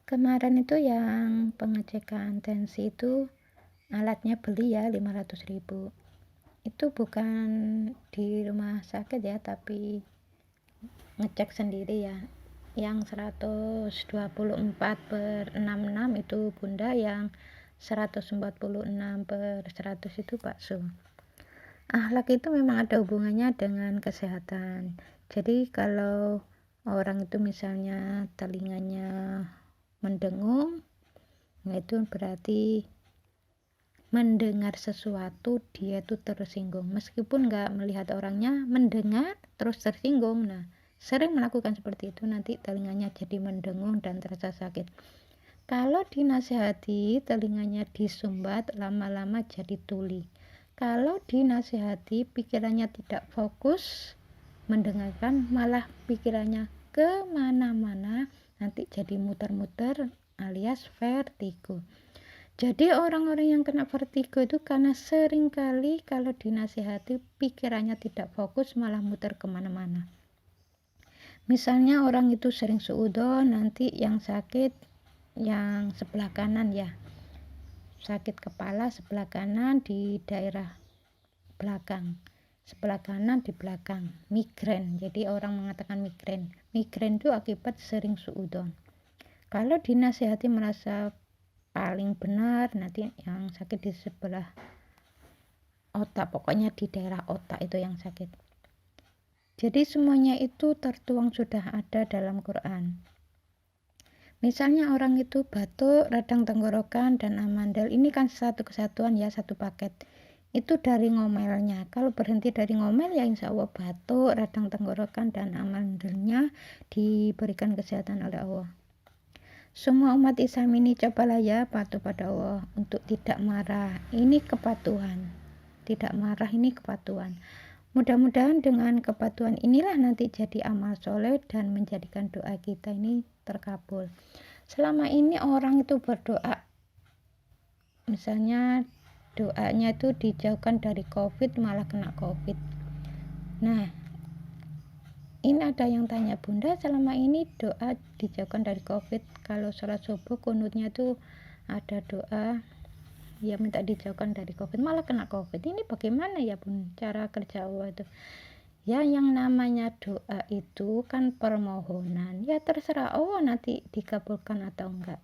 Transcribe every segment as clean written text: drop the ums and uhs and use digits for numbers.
Kemarin itu yang pengecekan tensi itu alatnya beli ya 500.000. Itu bukan di rumah sakit ya, tapi ngecek sendiri ya. Yang 124/66 itu Bunda, yang 146/100 itu bakso. Akhlak itu memang ada hubungannya dengan kesehatan. Jadi kalau orang itu misalnya telinganya mendengung, nah itu berarti mendengar sesuatu dia itu tersinggung, meskipun nggak melihat orangnya, mendengar terus tersinggung. Nah, sering melakukan seperti itu, nanti telinganya jadi mendengung dan terasa sakit. Kalau dinasihati, telinganya disumbat, lama-lama jadi tuli. Kalau dinasihati, pikirannya tidak fokus mendengarkan, malah pikirannya kemana-mana, nanti jadi muter-muter alias vertigo. Jadi orang-orang yang kena vertigo itu karena sering kali kalau dinasihati pikirannya tidak fokus, malah muter kemana-mana. Misalnya orang itu sering suudzon, nanti yang sakit yang sebelah kanan ya, sakit kepala sebelah kanan di daerah belakang, sebelah kanan di belakang, migrain. Jadi orang mengatakan migrain itu akibat sering suudzon. Kalau dinasihati merasa paling benar, nanti yang sakit di sebelah otak, pokoknya di daerah otak itu yang sakit. Jadi semuanya itu tertuang sudah ada dalam Quran. Misalnya orang itu batuk, radang tenggorokan, dan amandel, ini kan satu kesatuan ya, satu paket. Itu dari ngomelnya. Kalau berhenti dari ngomel ya insya Allah batuk, radang tenggorokan, dan amandelnya diberikan kesehatan oleh Allah. Semua umat Islam ini cobalah ya patuh pada Allah untuk tidak marah. Ini kepatuhan. Tidak marah ini kepatuhan. Mudah-mudahan dengan kepatuhan inilah nanti jadi amal soleh dan menjadikan doa kita ini terkabul. Selama ini orang itu berdoa, misalnya doanya itu dijauhkan dari COVID, malah kena COVID. Nah, ini ada yang tanya, Bunda, selama ini doa dijauhkan dari COVID, kalau sholat subuh kunutnya itu ada doa ya minta dijauhkan dari COVID, malah kena COVID. Ini bagaimana ya Bun cara kerja Allah itu? Ya, yang namanya doa itu kan permohonan, ya terserah Allah nanti dikabulkan atau enggak.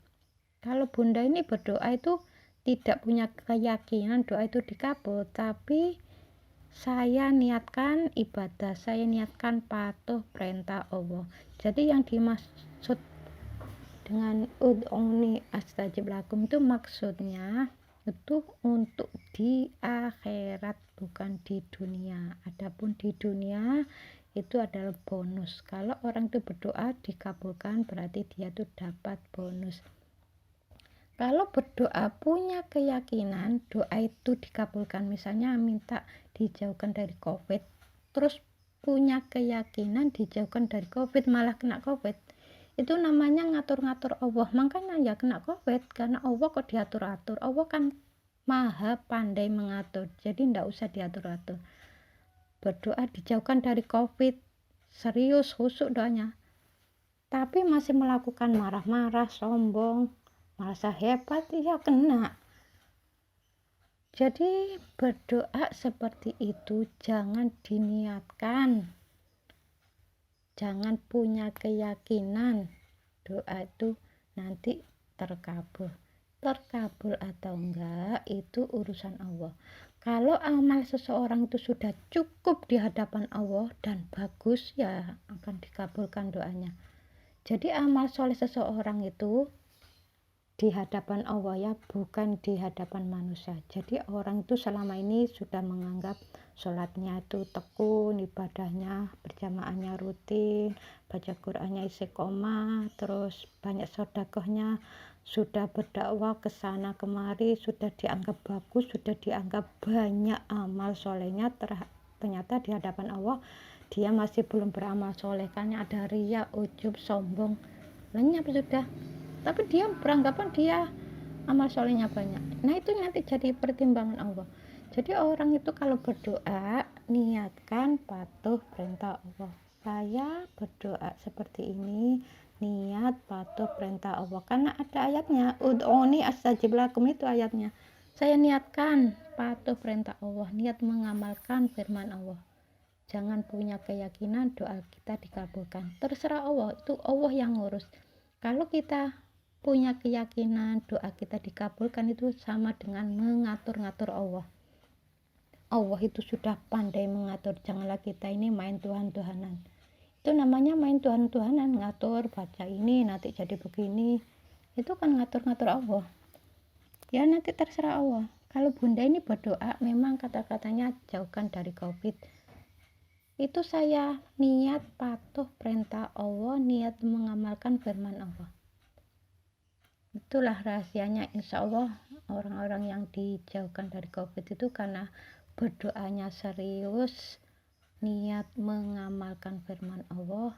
Kalau Bunda ini berdoa itu tidak punya keyakinan doa itu dikabul, tapi saya niatkan ibadah, saya niatkan patuh perintah Allah. Jadi yang dimaksud dengan ud'uni astajib lakum itu maksudnya itu untuk di akhirat, bukan di dunia. Adapun di dunia itu adalah bonus. Kalau orang itu berdoa dikabulkan, berarti dia tuh dapat bonus. Kalau berdoa punya keyakinan doa itu dikabulkan, misalnya minta dijauhkan dari COVID, terus punya keyakinan dijauhkan dari COVID malah kena COVID, itu namanya ngatur-ngatur Allah. Makanya ya kena COVID, karena Allah kok diatur-atur. Allah kan maha pandai mengatur, jadi ndak usah diatur-atur. Berdoa dijauhkan dari COVID, serius khusyuk doanya, tapi masih melakukan marah-marah, sombong, merasa hebat, ya kena. Jadi berdoa seperti itu jangan diniatkan, jangan punya keyakinan doa itu nanti terkabul atau enggak itu urusan Allah. Kalau amal seseorang itu sudah cukup di hadapan Allah dan bagus, ya akan dikabulkan doanya. Jadi amal soleh seseorang itu di hadapan Allah ya, bukan di hadapan manusia. Jadi orang itu selama ini sudah menganggap sholatnya itu tekun, ibadahnya berjamaahnya rutin, baca Qur'annya istiqomah, terus banyak sedekahnya, sudah berdakwah ke sana kemari, sudah dianggap bagus, sudah dianggap banyak amal solehnya. Ternyata di hadapan Allah dia masih belum beramal soleh, karena ada riya, ujub, sombong, lenyap sudah. Tapi dia beranggapan dia amal solehnya banyak. Nah itu nanti jadi pertimbangan Allah. Jadi orang itu kalau berdoa niatkan patuh perintah Allah. Saya berdoa seperti ini, niat niat patuh perintah Allah, karena ada ayatnya, ud'uni astajib lakum, itu ayatnya. Saya niatkan patuh perintah Allah, niat mengamalkan firman Allah. Jangan punya keyakinan doa kita dikabulkan, terserah Allah, itu Allah yang ngurus. Kalau kita punya keyakinan doa kita dikabulkan, itu sama dengan mengatur-ngatur Allah. Allah itu sudah pandai mengatur, janganlah kita ini main Tuhan-Tuhanan. Itu namanya main Tuhan-Tuhanan, ngatur baca ini nanti jadi begini, itu kan ngatur-ngatur Allah. Ya nanti terserah Allah. Kalau bunda ini berdoa memang kata-katanya jauhkan dari COVID, itu saya niat patuh perintah Allah, niat mengamalkan firman Allah. Itulah rahasianya. Insya Allah orang-orang yang dijauhkan dari COVID itu karena berdoanya serius, niat mengamalkan firman Allah,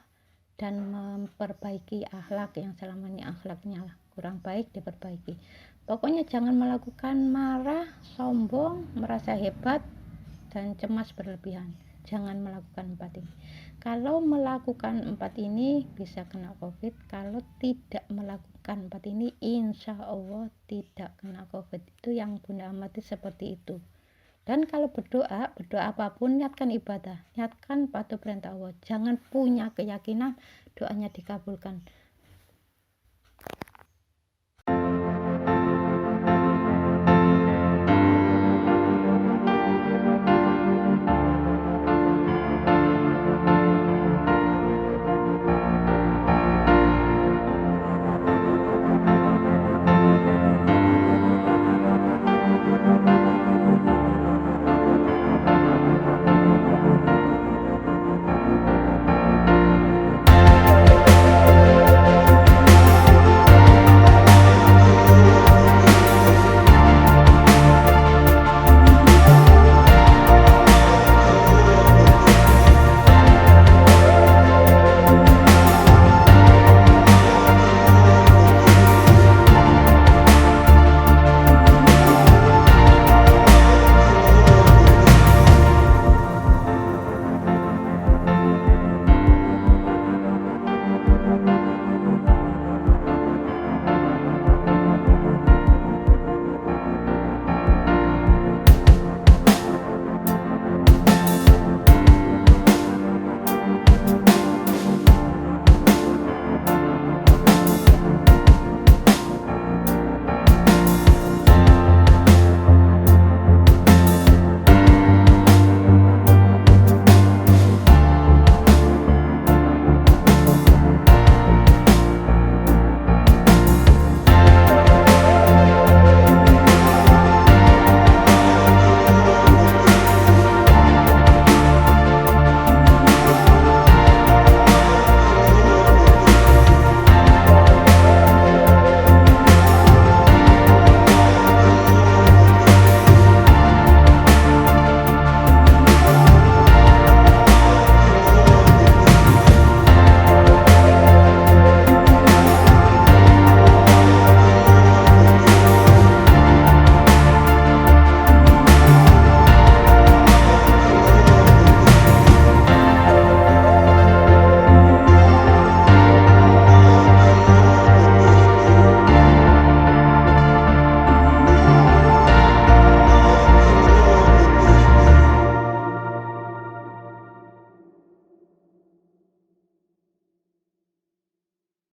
dan memperbaiki akhlak yang selama ini akhlaknya kurang baik, diperbaiki. Pokoknya jangan melakukan marah, sombong, merasa hebat, dan cemas berlebihan. Jangan melakukan 4 ini. Kalau melakukan 4 ini bisa kena COVID. Kalau tidak melakukan 4 ini insya Allah tidak kena COVID. Itu yang Bunda amati seperti itu. Dan kalau berdoa apapun, niatkan ibadah, niatkan patuh perintah Allah. Jangan punya keyakinan doanya dikabulkan.